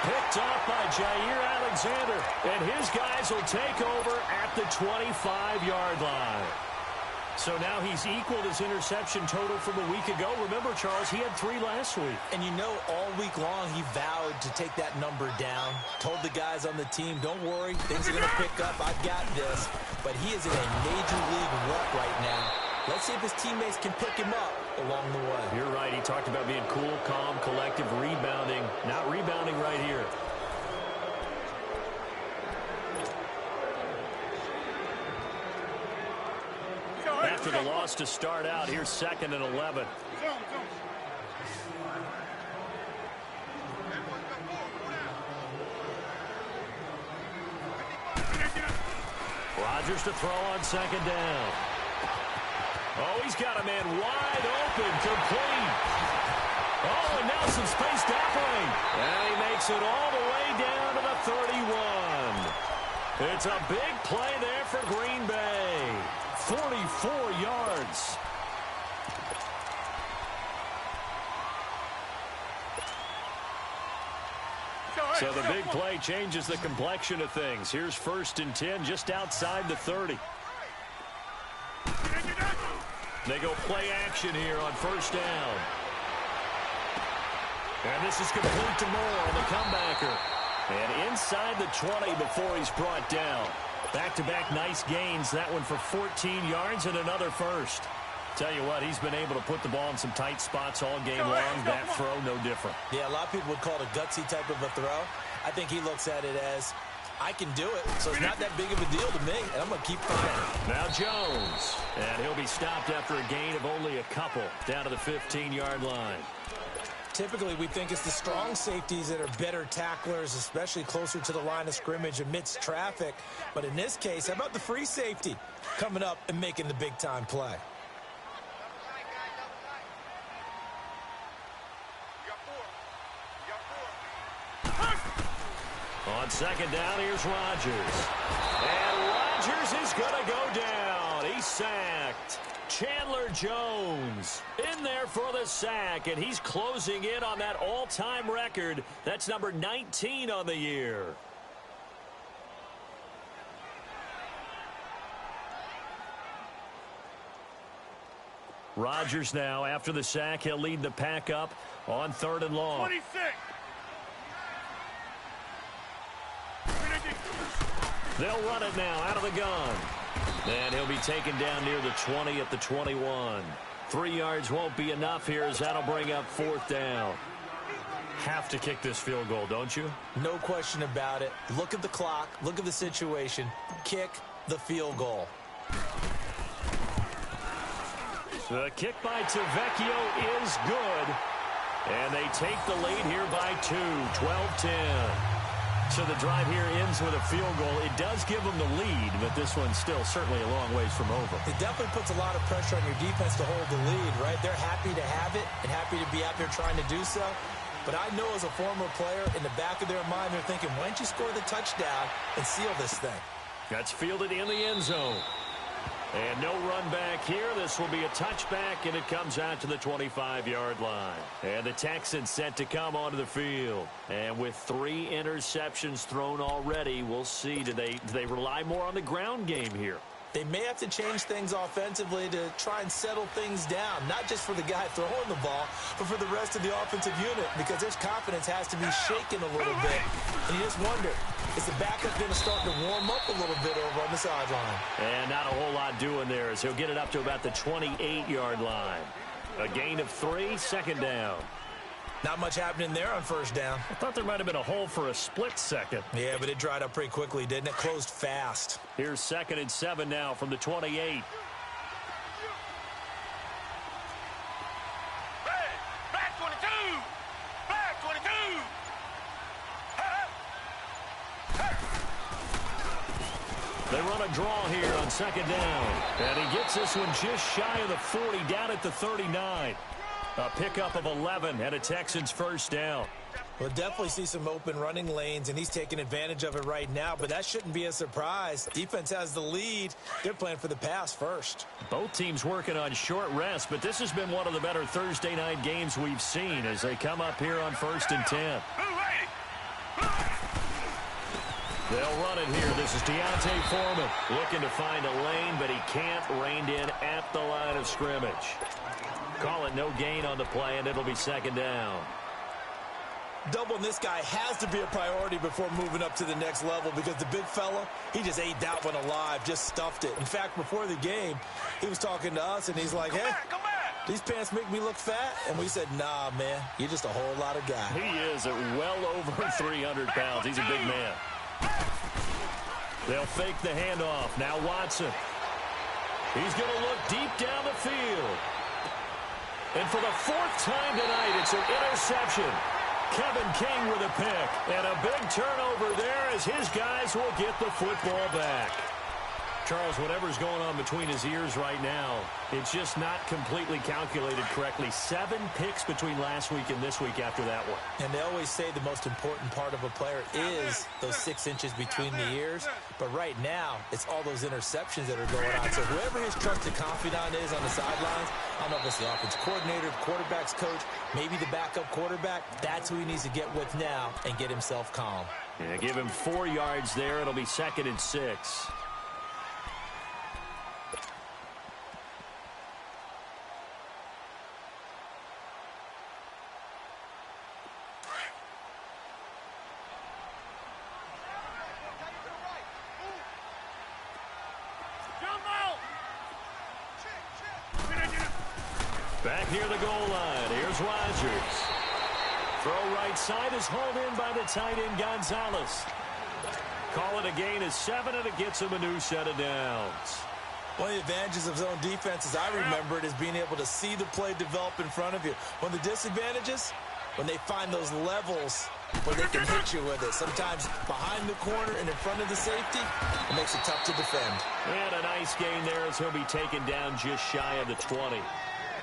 Picked off by Jair Alexander, and his guys will take over at the 25-yard line. So now he's equaled his interception total from a week ago. Remember, Charles, he had 3 last week. And you know, all week long he vowed to take that number down. Told the guys on the team, don't worry, things are going to pick up. I've got this. But he is in a major league rut right now. Let's see if his teammates can pick him up along the way. You're right. He talked about being cool, calm, collective, rebounding. Not rebounding right here. After the loss to start out, here's 2nd and 11. Rodgers to throw on 2nd down. Oh, he's got a man wide open, complete. Oh, and now some space to operate. And he makes it all the way down to the 31. It's a big play there for Green Bay. 44 yards. So the big play changes the complexion of things. Here's 1st and 10 just outside the 30. They go play action here on 1st down. And this is complete to Moore on the comebacker. And inside the 20 before he's brought down. Back-to-back nice gains. That one for 14 yards and another first. Tell you what, he's been able to put the ball in some tight spots all game long. That throw, no different. Yeah, a lot of people would call it a gutsy type of a throw. I think he looks at it as, I can do it, so it's not that big of a deal to me, and I'm going to keep trying. Now Jones, and he'll be stopped after a gain of only a couple down to the 15-yard line. Typically, we think it's the strong safeties that are better tacklers, especially closer to the line of scrimmage amidst traffic. But in this case, how about the free safety coming up and making the big-time play? On 2nd down, here's Rodgers. And Rodgers is going to go down. He's sacked. Chandler Jones in there for the sack, and he's closing in on that all-time record. That's number 19 on the year. Rodgers now, after the sack, he'll lead the pack up on 3rd and long. 26. They'll run it now out of the gun. And he'll be taken down near the 20 at the 21. 3 yards won't be enough here as that'll bring up 4th down. Have to kick this field goal, don't you? No question about it. Look at the clock. Look at the situation. Kick the field goal. The kick by Tavecchio is good. And they take the lead here by 2, 12-10. So the drive here ends with a field goal. It does give them the lead, but this one's still certainly a long ways from over. It definitely puts a lot of pressure on your defense to hold the lead, right? They're happy to have it and happy to be out there trying to do so. But I know as a former player, in the back of their mind, they're thinking, why don't you score the touchdown and seal this thing? That's fielded in the end zone. And no run back here. This will be a touchback, and it comes out to the 25-yard line. And the Texans set to come onto the field. And with 3 interceptions thrown already, we'll see. Do they rely more on the ground game here? They may have to change things offensively to try and settle things down, not just for the guy throwing the ball, but for the rest of the offensive unit, because their confidence has to be shaken a little bit. And you just wonder, is the backup going to start to warm up a little bit over on the sideline? And not a whole lot doing there as he'll get it up to about the 28-yard line. A gain of 3, 2nd down. Not much happening there on 1st down. I thought there might have been a hole for a split second. Yeah, but it dried up pretty quickly, didn't it? Closed fast. Here's 2nd and 7 now from the 28. Hey, back 22. Back 22. They run a draw here on 2nd down. And he gets this one just shy of the 40, down at the 39. A pickup of 11 and a Texans 1st down. We'll definitely see some open running lanes, and he's taking advantage of it right now, but that shouldn't be a surprise. Defense has the lead. They're playing for the pass first. Both teams working on short rest, but this has been one of the better Thursday night games we've seen as they come up here on 1st and 10. They'll run it here. This is Deontay Foreman looking to find a lane, but he can't. Reined in at the line of scrimmage. Call it no gain on the play, and it'll be 2nd down. Doubling this guy has to be a priority before moving up to the next level, because the big fella, he just ate that one alive, just stuffed it. In fact, before the game, he was talking to us, and he's like, hey, these pants make me look fat. And we said, nah, man, you're just a whole lot of guy. He is at well over 300 pounds. He's a big man. They'll fake the handoff. Now Watson. He's going to look deep down the field. And for the 4th time tonight, it's an interception. Kevin King with a pick. And a big turnover there as his guys will get the football back. Charles, whatever's going on between his ears right now, it's just not completely calculated correctly. 7 picks between last week and this week after that one. And they always say the most important part of a player is those 6 inches between the ears. But right now, it's all those interceptions that are going on. So whoever his trusted confidant is on the sidelines, I don't know if it's the offense coordinator, the quarterback's coach, maybe the backup quarterback, that's who he needs to get with now and get himself calm. Yeah, give him 4 yards there. It'll be 2nd and 6. Back near the goal line. Here's Rodgers. Throw right side is hauled in by the tight end Gonzalez. Call it a gain of 7, and it gets him a new set of downs. One of the advantages of zone defense, as I remember it, is being able to see the play develop in front of you. One of the disadvantages, when they find those levels where they can hit you with it. Sometimes behind the corner and in front of the safety, it makes it tough to defend. And a nice gain there as he'll be taken down just shy of the 20.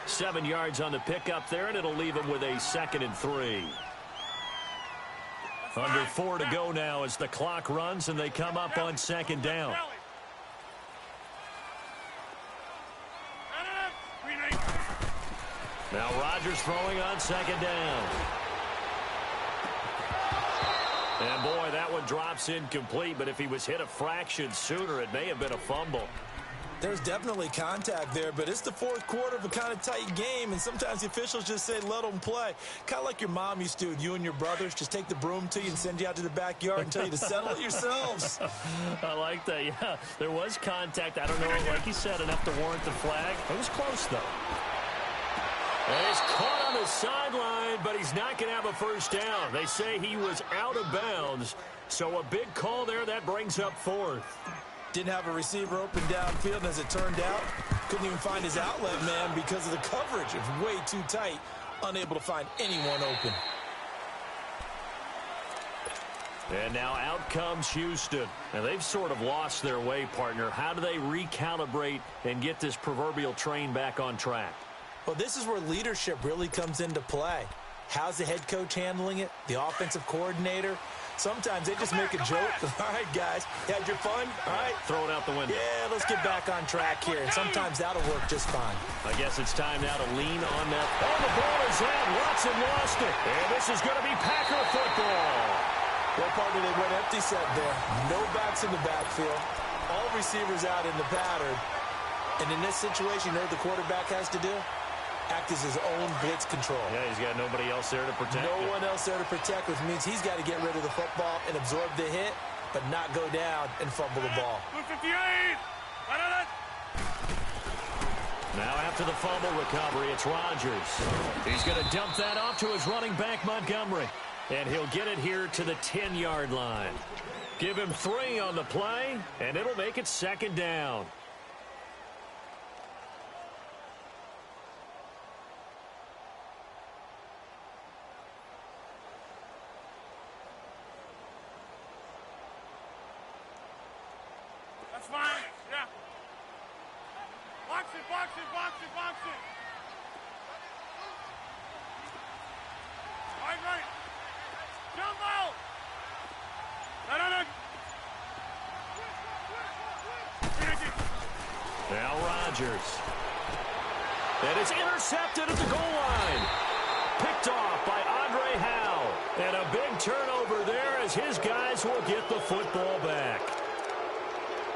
7 yards on the pickup there, and it'll leave him with a 2nd and 3. Under 4 to go now as the clock runs, and they come up on 2nd down. Now Rodgers throwing on 2nd down. And boy, that one drops incomplete, but if he was hit a fraction sooner, it may have been a fumble. There's definitely contact there, but it's the 4th quarter of a kind of tight game, and sometimes the officials just say, let them play. Kind of like your mom used to with you and your brothers. Just take the broom to you and send you out to the backyard and tell you to settle it yourselves. I like that, yeah. There was contact. I don't know, like you said, enough to warrant the flag. It was close, though. And he's caught on the sideline, but he's not going to have a first down. They say he was out of bounds, so a big call there. That brings up 4th. Didn't have a receiver open downfield, and as it turned out, couldn't even find his outlet man because of the coverage. It was way too tight, unable to find anyone open. And now out comes Houston. And they've sort of lost their way, partner. How do they recalibrate and get this proverbial train back on track? Well, this is where leadership really comes into play. How's the head coach handling it? The offensive coordinator? Sometimes they just make a joke. All right, guys, you had your fun? All right. Throw it out the window. Yeah, let's get back on track here. And sometimes that'll work just fine. I guess it's time now to lean on that. Oh, the ball is out. Watson lost it. And this is going to be Packer football. Well, partner, they went empty set there. No backs in the backfield. All receivers out in the pattern. And in this situation, you know what the quarterback has to do? Act as his own blitz control. Yeah, he's got nobody else there to protect. No one else there to protect, which means he's got to get rid of the football and absorb the hit, but not go down and fumble the ball. Now after the fumble recovery, it's Rodgers. He's going to dump that off to his running back, Montgomery. And he'll get it here to the 10-yard line. Give him 3 on the play, and it'll make it 2nd down. That's fine. Yeah. Box it, box it, box it, box it. Right. Jump out. No. Now Rodgers. And it's intercepted at the goal line. Picked off by Andre Howe. And a big turnover there as his guys will get the football back.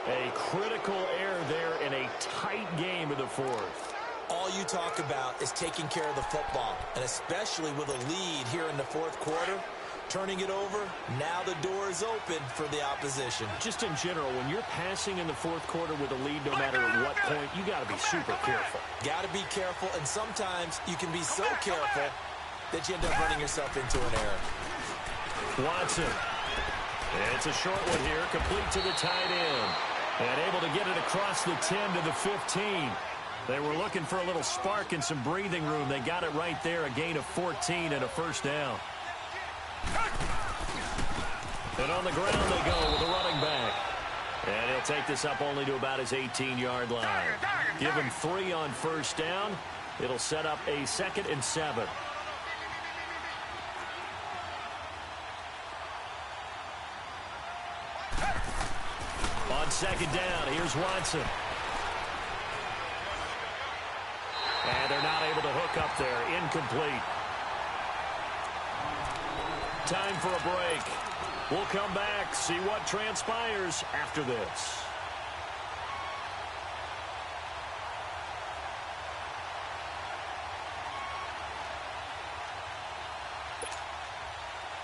A critical error there in a tight game of the 4th. All you talk about is taking care of the football, and especially with a lead here in the 4th quarter, turning it over, now the door is open for the opposition. Just in general, when you're passing in the 4th quarter with a lead, no matter at what point, you got to be super careful. Got to be careful, and sometimes you can be so careful that you end up running yourself into an error. Watson. And it's a short one here, complete to the tight end. And able to get it across the 10 to the 15. They were looking for a little spark and some breathing room. They got it right there, a gain of 14 and a first down. And on the ground they go with a running back. And he'll take this up only to about his 18-yard line. Give him 3 on first down. It'll set up a 2nd and 7. On 2nd down, here's Watson. And they're not able to hook up there. Incomplete. Time for a break. We'll come back, see what transpires after this.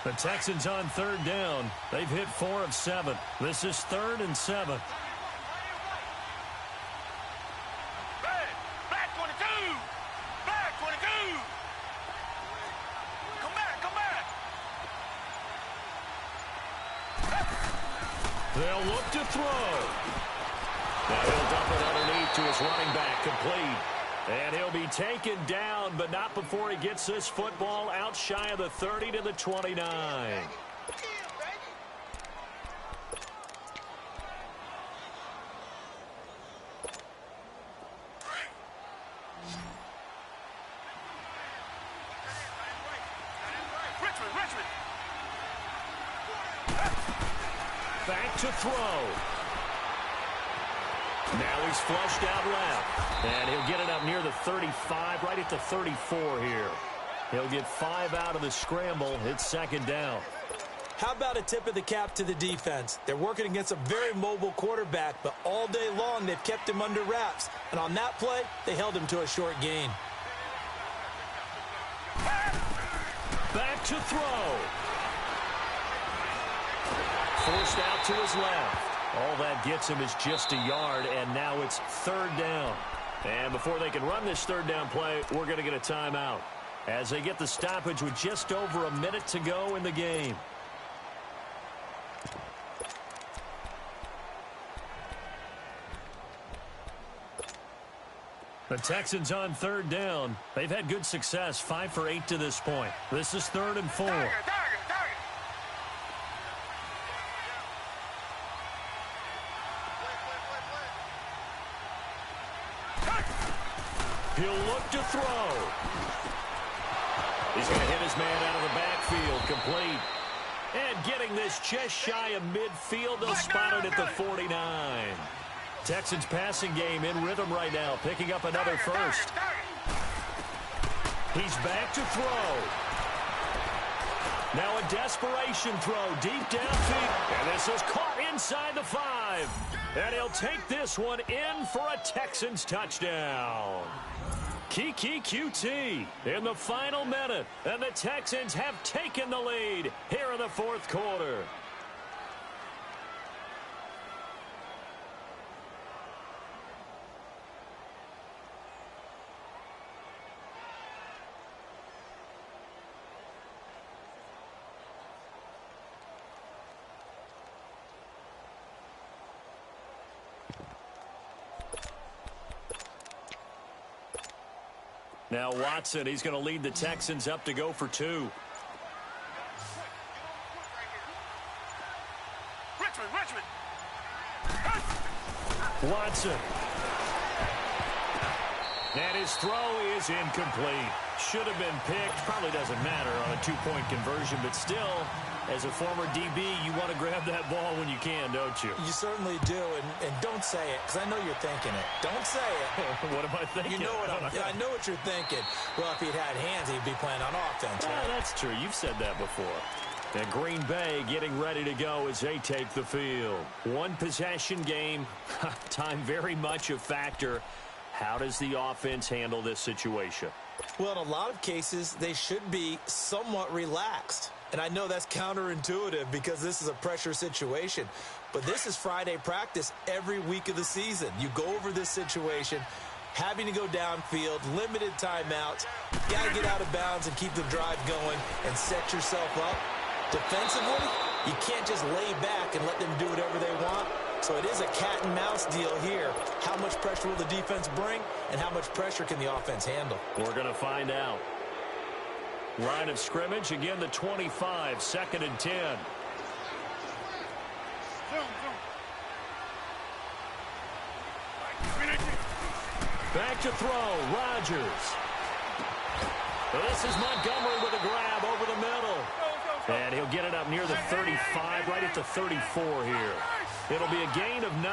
The Texans on 3rd down. They've hit 4 of 7. This is 3rd and 7. Back 22! Back 22! Come back, come back! They'll look to throw. Now he'll dump it underneath to his running back, complete. And he'll be taken down, but not before he gets this football out shy of the 30 to the 29. Richmond! Back to throw. Now he's flushed out left. And he'll get it up near the 35, right at the 34 here. He'll get 5 out of the scramble. It's 2nd down. How about a tip of the cap to the defense? They're working against a very mobile quarterback, but all day long they've kept him under wraps. And on that play, they held him to a short gain. Back to throw. Forced out to his left. All that gets him is just a yard, and now it's 3rd down. And before they can run this 3rd down play, we're going to get a timeout as they get the stoppage with just over a minute to go in the game. The Texans on 3rd down. They've had good success, 5 for 8 to this point. This is 3rd and 4. He'll look to throw. He's going to hit his man out of the backfield, complete. And getting this just shy of midfield, they'll spot it at the 49. Texans passing game in rhythm right now, picking up another first. He's back to throw. Now a desperation throw deep downfield. And this is caught inside the 5. And he'll take this one in for a Texans touchdown. Kiki QT in the final minute. And the Texans have taken the lead here in the 4th quarter. Now Watson, he's going to lead the Texans up to go for 2. Richmond! Watson. And his throw is incomplete. Should have been picked. Probably doesn't matter on a 2-point conversion, but still, as a former DB, you want to grab that ball when you can, don't you? You certainly do, and don't say it, because I know you're thinking it. Don't say it. What am I thinking? You know what I know what you're thinking. Well, if he'd had hands, he'd be playing on offense. Right? That's true. You've said that before. And Green Bay getting ready to go as they take the field. 1-possession game. Time very much a factor. How does the offense handle this situation? Well, in a lot of cases, they should be somewhat relaxed. And I know that's counterintuitive because this is a pressure situation. But this is Friday practice every week of the season. You go over this situation, having to go downfield, limited timeouts. Got to get out of bounds and keep the drive going and set yourself up. Defensively, you can't just lay back and let them do whatever they want. So it is a cat and mouse deal here. How much pressure will the defense bring, and how much pressure can the offense handle? We're going to find out. Line of scrimmage, again the 25, 2nd and 10. Back to throw, Rodgers. This is Montgomery with a grab over the middle. And he'll get it up near the 35, right at the 34 here. It'll be a gain of 9,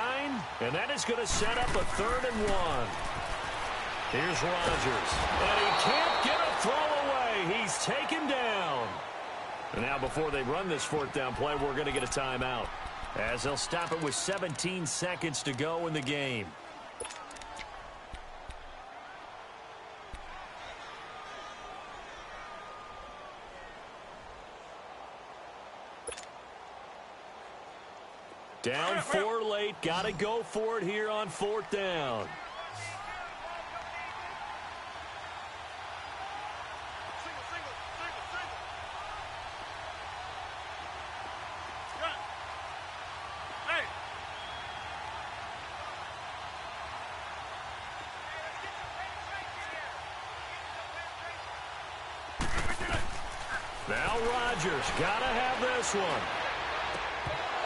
and that is going to set up a 3rd and 1. Here's Rodgers. And he can't get a throw away. He's taken down. And now before they run this 4th down play, we're going to get a timeout, as they'll stop it with 17 seconds to go in the game. Down 4 late. Got to go for it here on 4th down. Now Rodgers got to have this one.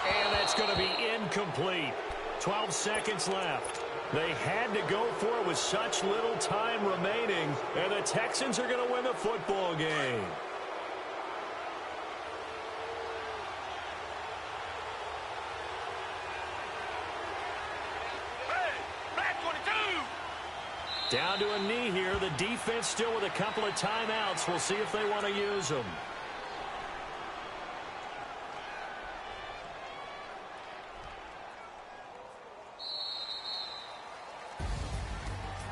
And that's going to be incomplete. 12 seconds left. They had to go for it with such little time remaining, and the Texans are going to win the football game. Down to a knee here. The defense still with a couple of timeouts. We'll see if they want to use them.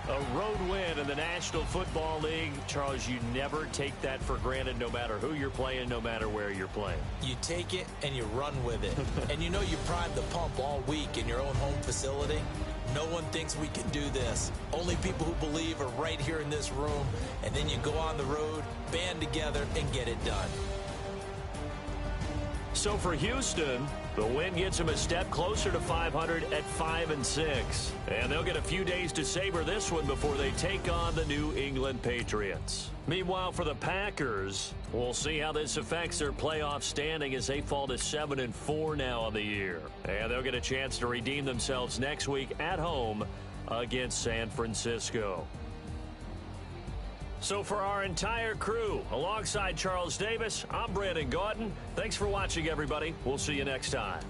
A road win in the National Football League. Charles, you never take that for granted, no matter who you're playing, no matter where you're playing. You take it and you run with it. And you know you primed the pump all week in your own home facility. No one thinks we can do this. Only people who believe are right here in this room. And then you go on the road, band together, and get it done. So for Houston, the win gets them a step closer to 500 at 5-6. And they'll get a few days to savor this one before they take on the New England Patriots. Meanwhile, for the Packers, we'll see how this affects their playoff standing as they fall to 7-4 now on the year. And they'll get a chance to redeem themselves next week at home against San Francisco. So for our entire crew, alongside Charles Davis, I'm Brandon Gaudin. Thanks for watching, everybody. We'll see you next time.